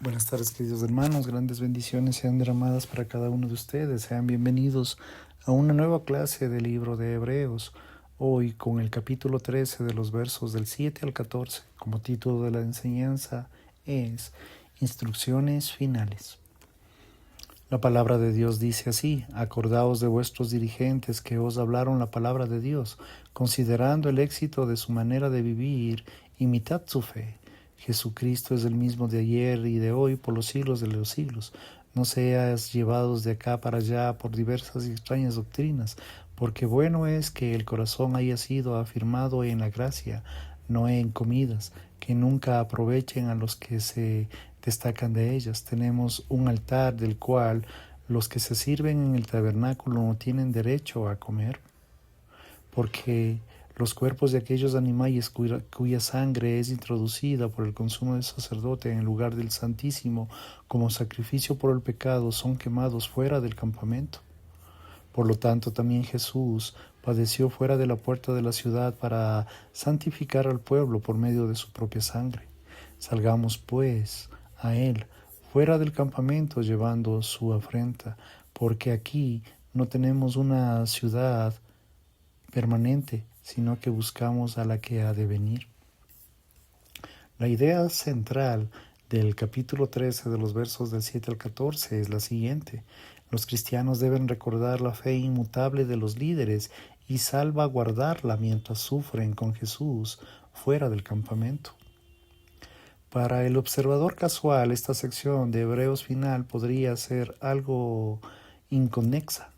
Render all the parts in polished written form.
Buenas tardes, queridos hermanos. Grandes bendiciones sean derramadas para cada uno de ustedes. Sean bienvenidos a una nueva clase del libro de Hebreos. Hoy con el capítulo 13 de los versos del 7 al 14. Como título de la enseñanza es Instrucciones finales. La palabra de Dios dice así: acordaos de vuestros dirigentes que os hablaron la palabra de Dios, considerando el éxito de su manera de vivir, imitad su fe. Jesucristo es el mismo de ayer y de hoy por los siglos de los siglos. No seas llevados de acá para allá por diversas y extrañas doctrinas, porque bueno es que el corazón haya sido afirmado en la gracia, no en comidas, que nunca aprovechen a los que se destacan de ellas. Tenemos un altar del cual los que se sirven en el tabernáculo no tienen derecho a comer, porque los cuerpos de aquellos animales cuya sangre es introducida por el consumo del sacerdote en el lugar del Santísimo como sacrificio por el pecado son quemados fuera del campamento. Por lo tanto, también Jesús padeció fuera de la puerta de la ciudad para santificar al pueblo por medio de su propia sangre. Salgamos, pues, a él, fuera del campamento, llevando su afrenta, porque aquí no tenemos una ciudad permanente, sino que buscamos a la que ha de venir. La idea central del capítulo 13 de los versos del 7 al 14 es la siguiente: los cristianos deben recordar la fe inmutable de los líderes y salvaguardarla mientras sufren con Jesús fuera del campamento. Para el observador casual, esta sección de Hebreos final podría ser algo inconexa,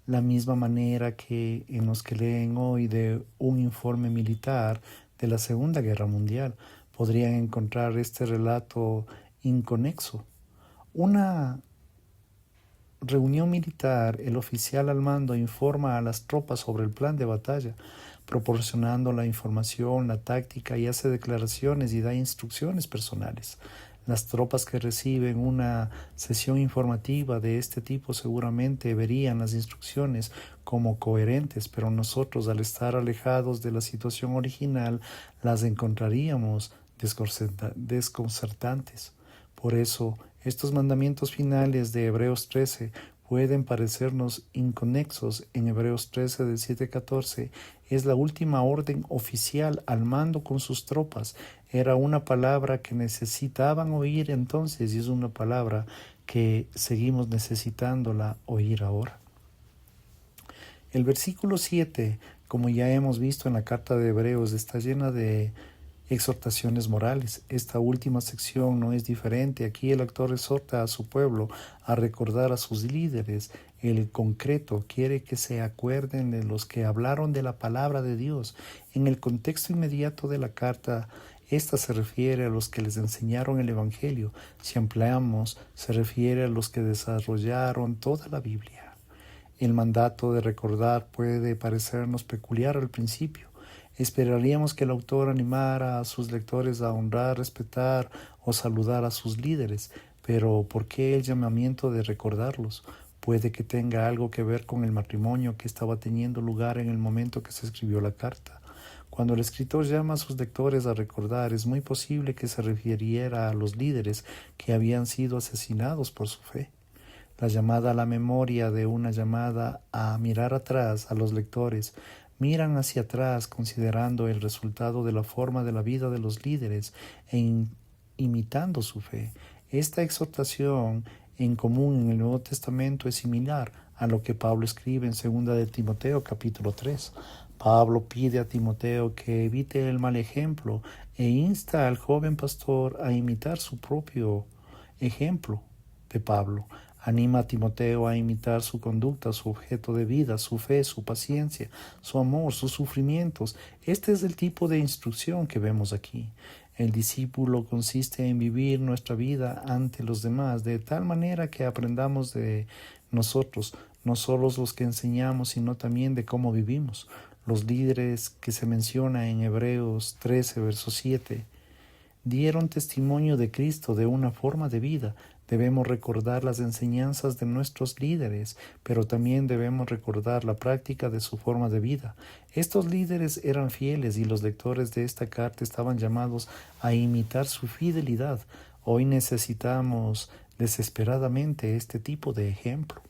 la misma manera que en los que leen hoy de un informe militar de la Segunda Guerra Mundial podrían encontrar este relato inconexo. Una reunión militar, el oficial al mando informa a las tropas sobre el plan de batalla, proporcionando la información, la táctica, y hace declaraciones y da instrucciones personales. Las tropas que reciben una sesión informativa de este tipo seguramente verían las instrucciones como coherentes, pero nosotros, al estar alejados de la situación original, las encontraríamos desconcertantes. Por eso, estos mandamientos finales de Hebreos 13 pueden parecernos inconexos. En Hebreos 13 del 7 al 14 es la última orden oficial al mando con sus tropas. Era una palabra que necesitaban oír entonces y es una palabra que seguimos necesitándola oír ahora. El versículo 7, como ya hemos visto en la carta de Hebreos, está llena de exhortaciones morales. Esta última sección no es diferente. Aquí el autor exhorta a su pueblo a recordar a sus líderes. El concreto quiere que se acuerden de los que hablaron de la palabra de Dios. En el contexto inmediato de la carta, esta se refiere a los que les enseñaron el Evangelio. Si ampliamos, se refiere a los que desarrollaron toda la Biblia. El mandato de recordar puede parecernos peculiar al principio. Esperaríamos que el autor animara a sus lectores a honrar, respetar o saludar a sus líderes, pero ¿por qué el llamamiento de recordarlos? Puede que tenga algo que ver con el matrimonio que estaba teniendo lugar en el momento que se escribió la carta. Cuando el escritor llama a sus lectores a recordar, es muy posible que se refiriera a los líderes que habían sido asesinados por su fe. La llamada a la memoria de una llamada a mirar atrás. A los lectores miran hacia atrás considerando el resultado de la forma de la vida de los líderes e imitando su fe. Esta exhortación en común en el Nuevo Testamento es similar a lo que Pablo escribe en 2 de Timoteo capítulo 3. Pablo pide a Timoteo que evite el mal ejemplo e insta al joven pastor a imitar su propio ejemplo de Pablo. Anima a Timoteo a imitar su conducta, su objeto de vida, su fe, su paciencia, su amor, sus sufrimientos. Este es el tipo de instrucción que vemos aquí. El discípulo consiste en vivir nuestra vida ante los demás de tal manera que aprendamos de nosotros, no solo los que enseñamos, sino también de cómo vivimos. Los líderes que se menciona en Hebreos 13, verso 7, dieron testimonio de Cristo de una forma de vida. Debemos recordar las enseñanzas de nuestros líderes, pero también debemos recordar la práctica de su forma de vida. Estos líderes eran fieles y los lectores de esta carta estaban llamados a imitar su fidelidad. Hoy necesitamos desesperadamente este tipo de ejemplo.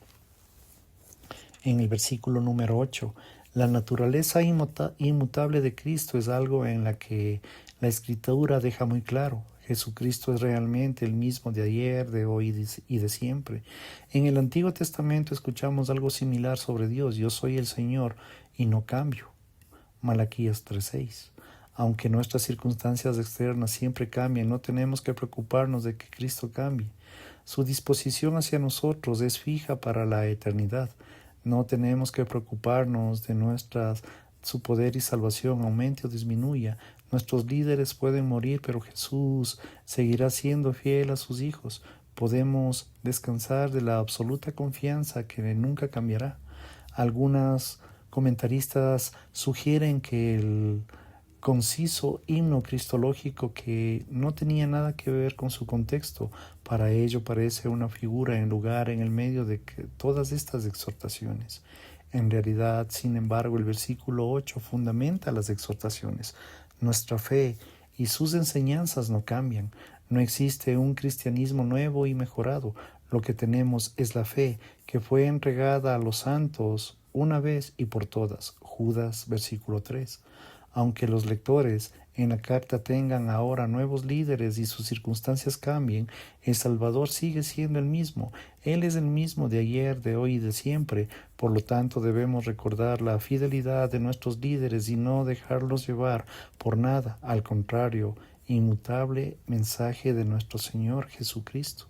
En el versículo número 8, la naturaleza inmutable de Cristo es algo en la que la Escritura deja muy claro. Jesucristo es realmente el mismo de ayer, de hoy y de siempre. En el Antiguo Testamento escuchamos algo similar sobre Dios. Yo soy el Señor y no cambio. Malaquías 3:6. Aunque nuestras circunstancias externas siempre cambian, no tenemos que preocuparnos de que Cristo cambie. Su disposición hacia nosotros es fija para la eternidad. No tenemos que preocuparnos de su poder y salvación aumente o disminuya. Nuestros líderes pueden morir, pero Jesús seguirá siendo fiel a sus hijos. Podemos descansar de la absoluta confianza que nunca cambiará. Algunas comentaristas sugieren que el conciso himno cristológico, que no tenía nada que ver con su contexto, para ello parece una figura en lugar en el medio de todas estas exhortaciones. En realidad, sin embargo, el versículo 8 fundamenta las exhortaciones. Nuestra fe y sus enseñanzas no cambian. No existe un cristianismo nuevo y mejorado. Lo que tenemos es la fe que fue entregada a los santos una vez y por todas. Judas, versículo 3. Aunque los lectores en la carta tengan ahora nuevos líderes y sus circunstancias cambien, el Salvador sigue siendo el mismo. Él es el mismo de ayer, de hoy y de siempre. Por lo tanto, debemos recordar la fidelidad de nuestros líderes y no dejarlos llevar por nada. Al contrario, inmutable mensaje de nuestro Señor Jesucristo.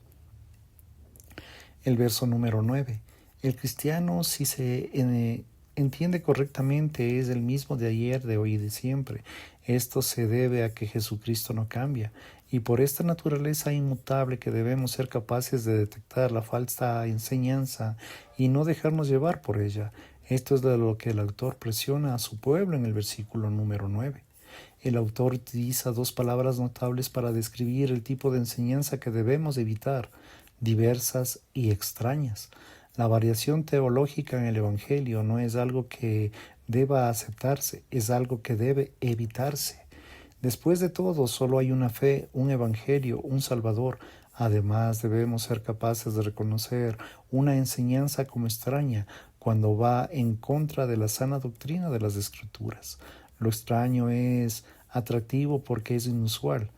El verso número 9. El cristiano, si se entiende correctamente, es el mismo de ayer, de hoy y de siempre. Esto se debe a que Jesucristo no cambia, y por esta naturaleza inmutable que debemos ser capaces de detectar la falsa enseñanza y no dejarnos llevar por ella. Esto es de lo que el autor presiona a su pueblo en el versículo número 9. El autor utiliza dos palabras notables para describir el tipo de enseñanza que debemos evitar: diversas y extrañas. La variación teológica en el Evangelio no es algo que deba aceptarse, es algo que debe evitarse. Después de todo, solo hay una fe, un Evangelio, un Salvador. Además, debemos ser capaces de reconocer una enseñanza como extraña cuando va en contra de la sana doctrina de las Escrituras. Lo extraño es atractivo porque es inusual,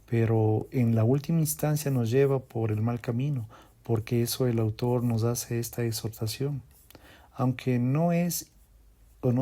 pero en la última instancia nos lleva por el mal camino. Porque eso el autor nos hace esta exhortación. Aunque no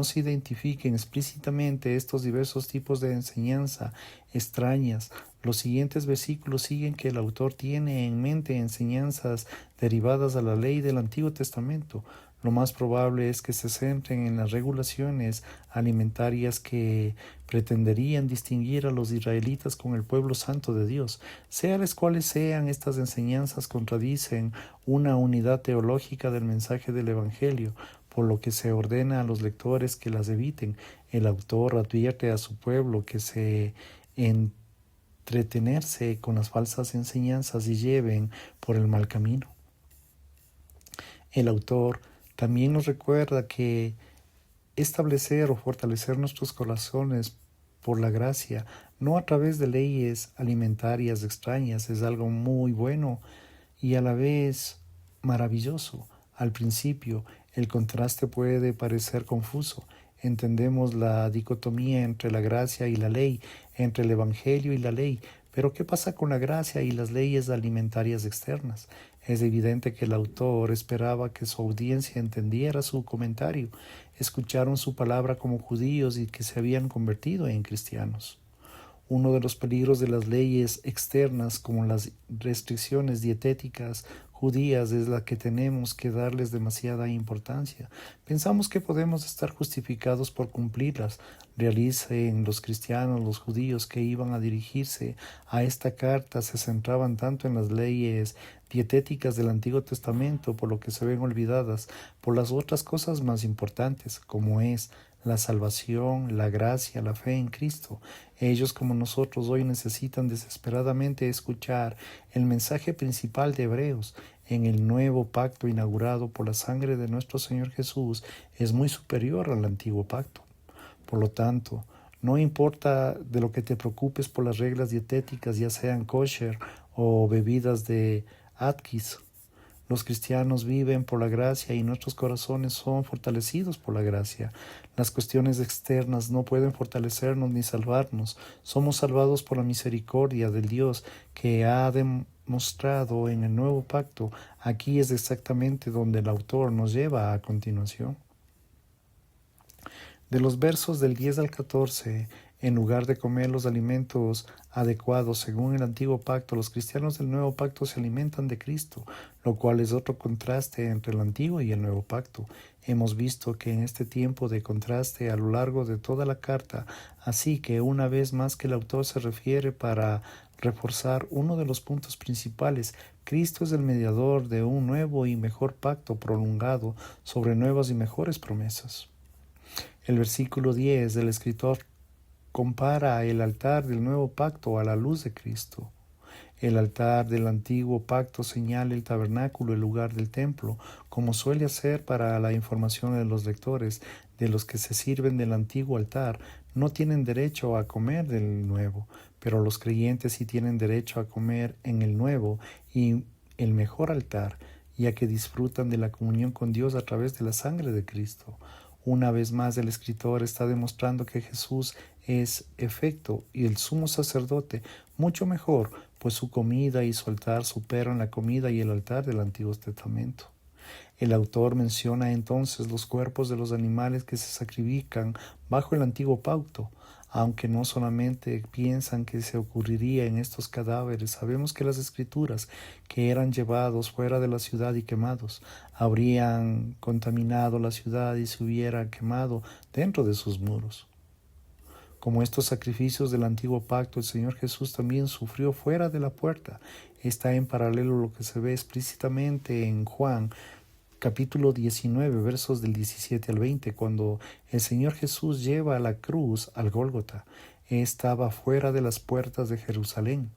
se identifiquen explícitamente estos diversos tipos de enseñanza extrañas, los siguientes versículos siguen que el autor tiene en mente enseñanzas derivadas a la ley del Antiguo Testamento. Lo más probable es que se centren en las regulaciones alimentarias que pretenderían distinguir a los israelitas con el pueblo santo de Dios. Sea las cuales sean, estas enseñanzas contradicen una unidad teológica del mensaje del Evangelio, por lo que se ordena a los lectores que las eviten. El autor advierte a su pueblo que se entretenerse con las falsas enseñanzas y lleven por el mal camino. El autor también nos recuerda que establecer o fortalecer nuestros corazones por la gracia, no a través de leyes alimentarias extrañas, es algo muy bueno y a la vez maravilloso. Al principio, el contraste puede parecer confuso. Entendemos la dicotomía entre la gracia y la ley, entre el Evangelio y la ley. Pero ¿qué pasa con la gracia y las leyes alimentarias externas? Es evidente que el autor esperaba que su audiencia entendiera su comentario, escucharon su palabra como judíos y que se habían convertido en cristianos. Uno de los peligros de las leyes externas, como las restricciones dietéticas judías, es la que tenemos que darles demasiada importancia. Pensamos que podemos estar justificados por cumplirlas. Realicen los cristianos, los judíos que iban a dirigirse a esta carta, se centraban tanto en las leyes dietéticas del Antiguo Testamento, por lo que se ven olvidadas por las otras cosas más importantes, como es la salvación, la gracia, la fe en Cristo. Ellos, como nosotros hoy, necesitan desesperadamente escuchar el mensaje principal de Hebreos. En el nuevo pacto inaugurado por la sangre de nuestro Señor Jesús es muy superior al antiguo pacto. Por lo tanto, no importa de lo que te preocupes por las reglas dietéticas, ya sean kosher o bebidas de Atkins. Los cristianos viven por la gracia y nuestros corazones son fortalecidos por la gracia. Las cuestiones externas no pueden fortalecernos ni salvarnos. Somos salvados por la misericordia del Dios que ha demostrado en el nuevo pacto. Aquí es exactamente donde el autor nos lleva a continuación. De los versos del 10 al 14, en lugar de comer los alimentos adecuados según el antiguo pacto, los cristianos del nuevo pacto se alimentan de Cristo, lo cual es otro contraste entre el antiguo y el nuevo pacto. Hemos visto que en este tiempo de contraste a lo largo de toda la carta, así que una vez más que el autor se refiere para reforzar uno de los puntos principales, Cristo es el mediador de un nuevo y mejor pacto prolongado sobre nuevas y mejores promesas. El versículo 10 del escritor compara el altar del nuevo pacto a la luz de Cristo. El altar del antiguo pacto señala el tabernáculo, el lugar del templo, como suele hacer para la información de los lectores. De los que se sirven del antiguo altar no tienen derecho a comer del nuevo, pero los creyentes sí tienen derecho a comer en el nuevo y el mejor altar, ya que disfrutan de la comunión con Dios a través de la sangre de Cristo. Una vez más el escritor está demostrando que Jesús es efecto y el sumo sacerdote mucho mejor, pues su comida y su altar superan la comida y el altar del Antiguo Testamento. El autor menciona entonces los cuerpos de los animales que se sacrifican bajo el antiguo pacto. Aunque no solamente piensan que se ocurriría en estos cadáveres, sabemos que las escrituras que eran llevados fuera de la ciudad y quemados habrían contaminado la ciudad y se hubieran quemado dentro de sus muros. Como estos sacrificios del antiguo pacto, el Señor Jesús también sufrió fuera de la puerta. Está en paralelo lo que se ve explícitamente en Juan capítulo 19, versos del 17 al 20, cuando el Señor Jesús lleva a la cruz al Gólgota. Estaba fuera de las puertas de Jerusalén.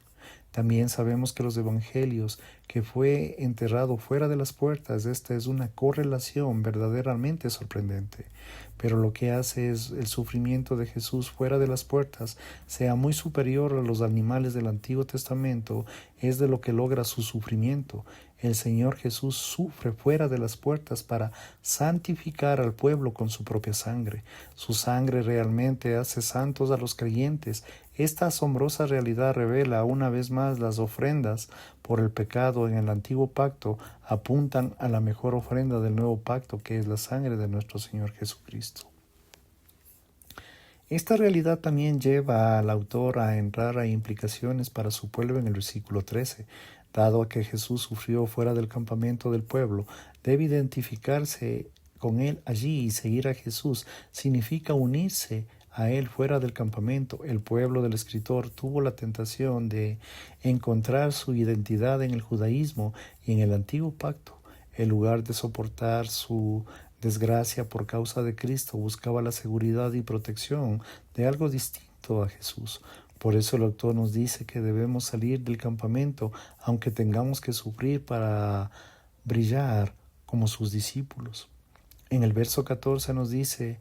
También sabemos que los evangelios, que fue enterrado fuera de las puertas, esta es una correlación verdaderamente sorprendente. Pero lo que hace es el sufrimiento de Jesús fuera de las puertas sea muy superior a los animales del Antiguo Testamento, es de lo que logra su sufrimiento. El Señor Jesús sufre fuera de las puertas para santificar al pueblo con su propia sangre. Su sangre realmente hace santos a los creyentes. Esta asombrosa realidad revela una vez más las ofrendas por el pecado en el antiguo pacto apuntan a la mejor ofrenda del nuevo pacto, que es la sangre de nuestro Señor Jesucristo. Esta realidad también lleva al autor a entrar a implicaciones para su pueblo en el versículo 13. Dado a que Jesús sufrió fuera del campamento del pueblo, debe identificarse con él allí y seguir a Jesús. Significa unirse a él fuera del campamento. El pueblo del escritor tuvo la tentación de encontrar su identidad en el judaísmo y en el antiguo pacto. En lugar de soportar su desgracia por causa de Cristo, buscaba la seguridad y protección de algo distinto a Jesús. Por eso el autor nos dice que debemos salir del campamento, aunque tengamos que sufrir para brillar como sus discípulos. En el verso 14 nos dice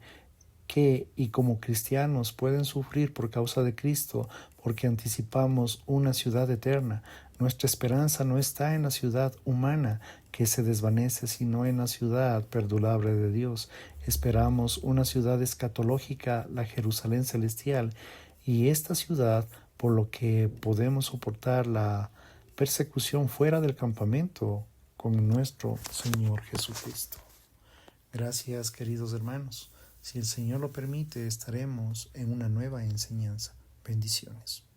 que, y como cristianos, pueden sufrir por causa de Cristo, porque anticipamos una ciudad eterna. Nuestra esperanza no está en la ciudad humana que se desvanece, sino en la ciudad perdurable de Dios. Esperamos una ciudad escatológica, la Jerusalén celestial, y esta ciudad, por lo que podemos soportar la persecución fuera del campamento con nuestro Señor Jesucristo. Gracias, queridos hermanos. Si el Señor lo permite, estaremos en una nueva enseñanza. Bendiciones.